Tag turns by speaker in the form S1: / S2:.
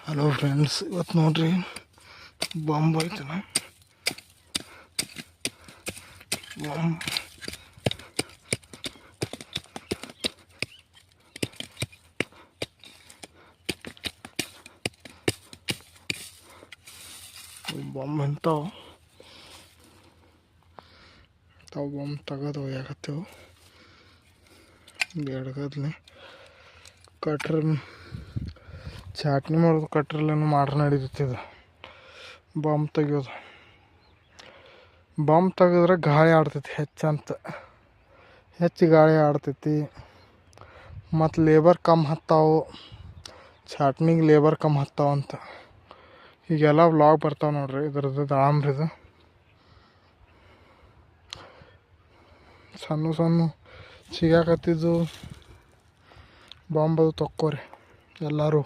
S1: Hello friends, ಇವತ್ತು ನೋಡ್ರಿ bomb ಐತನ. Bomb bomb ಇಂಥವು ಬಾಂಬ್ ತೆಗೆದು ಒಯ್ಯಾಕತ್ತೇವು. ಬೆಳಗದ್ಲೆ ಕಟ್ರ ಚಾಟ್ನಿ ಮಾಡೋದು, ಕಟ್ರಲ್ಲೇನು ಮಾಡ್ರೆ ನಡೀತೈತಿದು. ಬಾಂಬ್ ತೆಗಿಯೋದು, ಬಾಂಬ್ ತೆಗೆದ್ರೆ ಗಾಳಿ ಆಡ್ತೈತಿ ಹೆಚ್ಚು ಗಾಳಿ ಆಡ್ತೈತಿ. ಮತ್ತು ಲೇಬರ್ ಕಮ್ಮಿ ಹತ್ತಾವು, ಚಾಟ್ನಿಗೆ ಲೇಬರ್ ಕಮ್ಮಿ ಹತ್ತಾವಂತ. ಈಗೆಲ್ಲ ವ್ಲಾಗ್ ಬರ್ತಾವೆ ನೋಡ್ರಿ ಇದ್ರದ್ದು ದಾಳಂಬ್ರಿದು. ಸಣ್ಣ ಸಿಗಾಕತ್ತಿದ್ದು ಬಾಂಬ್ ಅದು ತೊಕ್ಕೋರಿ ಎಲ್ಲರೂ.